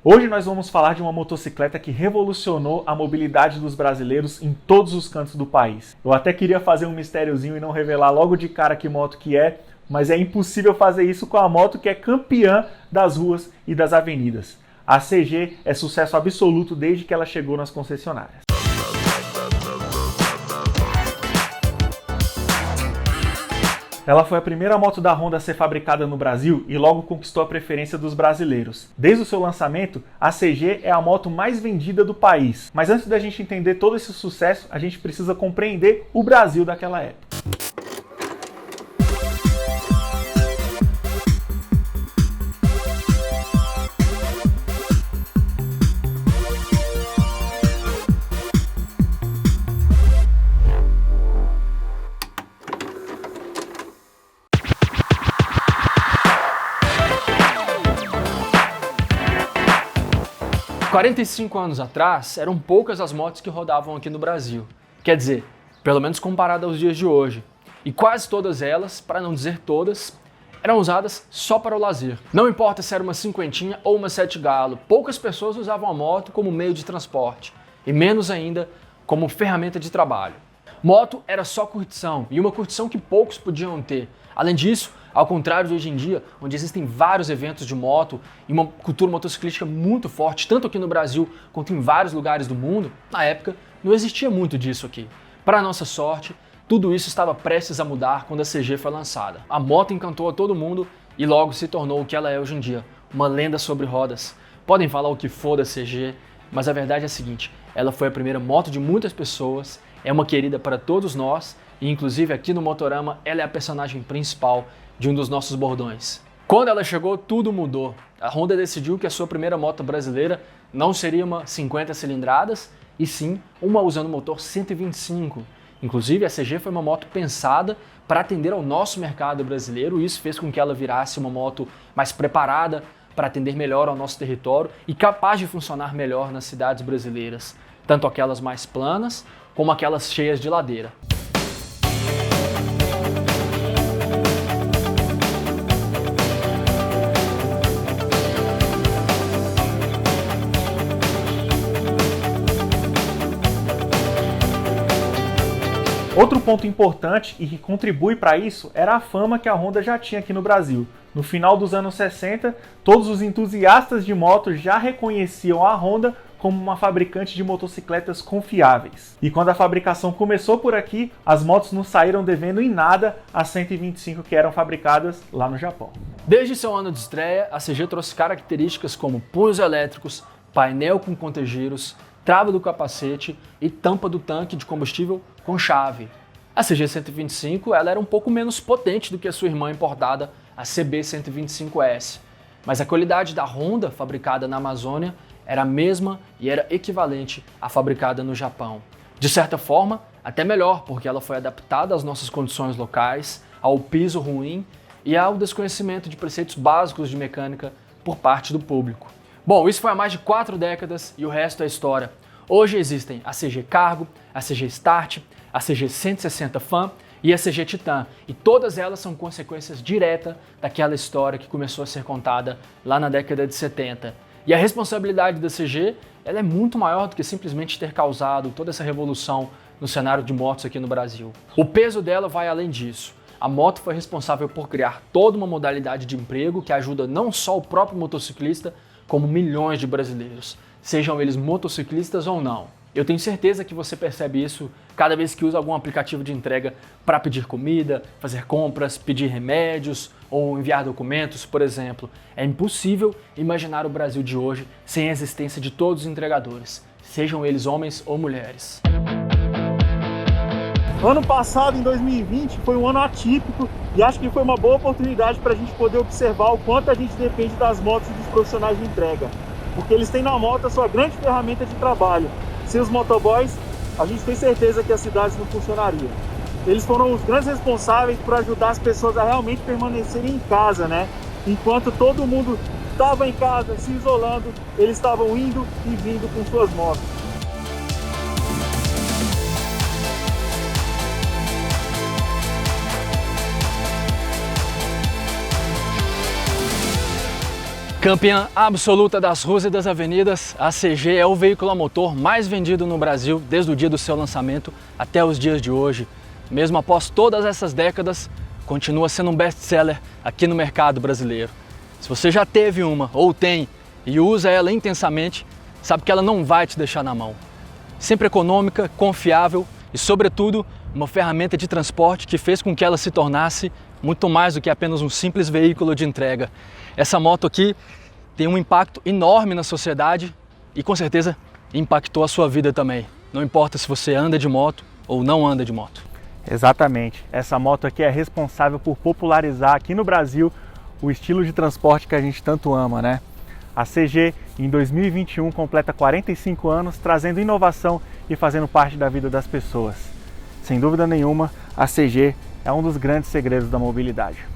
Hoje nós vamos falar de uma motocicleta que revolucionou a mobilidade dos brasileiros em todos os cantos do país. Eu até queria fazer um mistériozinho e não revelar logo de cara que moto que é, mas é impossível fazer isso com a moto que é campeã das ruas e das avenidas. A CG é sucesso absoluto desde que ela chegou nas concessionárias. Ela foi a primeira moto da Honda a ser fabricada no Brasil e logo conquistou a preferência dos brasileiros. Desde o seu lançamento, a CG é a moto mais vendida do país. Mas antes da gente entender todo esse sucesso, a gente precisa compreender o Brasil daquela época. Há 45 anos atrás, eram poucas as motos que rodavam aqui no Brasil. Quer dizer, pelo menos comparado aos dias de hoje. E quase todas elas, para não dizer todas, eram usadas só para o lazer. Não importa se era uma cinquentinha ou uma sete galo, poucas pessoas usavam a moto como meio de transporte, e menos ainda como ferramenta de trabalho. Moto era só curtição, e uma curtição que poucos podiam ter. Além disso, ao contrário de hoje em dia, onde existem vários eventos de moto e uma cultura motociclística muito forte, tanto aqui no Brasil quanto em vários lugares do mundo, na época não existia muito disso aqui. Para nossa sorte, tudo isso estava prestes a mudar quando a CG foi lançada. A moto encantou a todo mundo e logo se tornou o que ela é hoje em dia, uma lenda sobre rodas. Podem falar o que for da CG, mas a verdade é a seguinte, ela foi a primeira moto de muitas pessoas, é uma querida para todos nós e inclusive aqui no Motorama ela é a personagem principal de um dos nossos bordões. Quando ela chegou, tudo mudou. A Honda decidiu que a sua primeira moto brasileira não seria uma 50 cilindradas, e sim uma usando motor 125. Inclusive, a CG foi uma moto pensada para atender ao nosso mercado brasileiro, e isso fez com que ela virasse uma moto mais preparada para atender melhor ao nosso território e capaz de funcionar melhor nas cidades brasileiras, tanto aquelas mais planas como aquelas cheias de ladeira. Outro ponto importante e que contribui para isso era a fama que a Honda já tinha aqui no Brasil. No final dos anos 60, todos os entusiastas de motos já reconheciam a Honda como uma fabricante de motocicletas confiáveis. E quando a fabricação começou por aqui, as motos não saíram devendo em nada as 125 que eram fabricadas lá no Japão. Desde seu ano de estreia, a CG trouxe características como punhos elétricos, painel com contegeiros, trava do capacete e tampa do tanque de combustível com chave. A CG 125 ela era um pouco menos potente do que a sua irmã importada, a CB 125S, mas a qualidade da Honda fabricada na Amazônia era a mesma e era equivalente à fabricada no Japão. De certa forma, até melhor, porque ela foi adaptada às nossas condições locais, ao piso ruim e ao desconhecimento de preceitos básicos de mecânica por parte do público. Bom, isso foi há mais de 4 décadas e o resto é história. Hoje existem a CG Cargo, a CG Start, a CG 160 Fan e a CG Titan, e todas elas são consequências diretas daquela história que começou a ser contada lá na década de 70. E a responsabilidade da CG ela é muito maior do que simplesmente ter causado toda essa revolução no cenário de motos aqui no Brasil. O peso dela vai além disso. A moto foi responsável por criar toda uma modalidade de emprego que ajuda não só o próprio motociclista, como milhões de brasileiros, sejam eles motociclistas ou não. Eu tenho certeza que você percebe isso cada vez que usa algum aplicativo de entrega para pedir comida, fazer compras, pedir remédios ou enviar documentos, por exemplo. É impossível imaginar o Brasil de hoje sem a existência de todos os entregadores, sejam eles homens ou mulheres. Ano passado, em 2020, foi um ano atípico e acho que foi uma boa oportunidade para a gente poder observar o quanto a gente depende das motos e dos profissionais de entrega. Porque eles têm na moto a sua grande ferramenta de trabalho. Sem os motoboys, a gente tem certeza que as cidades não funcionariam. Eles foram os grandes responsáveis por ajudar as pessoas a realmente permanecerem em casa, né? Enquanto todo mundo estava em casa, se isolando, eles estavam indo e vindo com suas motos. Campeã absoluta das ruas e das avenidas, a CG é o veículo a motor mais vendido no Brasil desde o dia do seu lançamento até os dias de hoje. Mesmo após todas essas décadas, continua sendo um best-seller aqui no mercado brasileiro. Se você já teve uma ou tem e usa ela intensamente, sabe que ela não vai te deixar na mão. Sempre econômica, confiável e, sobretudo, uma ferramenta de transporte que fez com que ela se tornasse muito mais do que apenas um simples veículo de entrega. Essa moto aqui tem um impacto enorme na sociedade e com certeza impactou a sua vida também. Não importa se você anda de moto ou não anda de moto. Exatamente. Essa moto aqui é responsável por popularizar aqui no Brasil o estilo de transporte que a gente tanto ama, né? A CG, em 2021, completa 45 anos, trazendo inovação e fazendo parte da vida das pessoas. Sem dúvida nenhuma, a CG é um dos grandes segredos da mobilidade.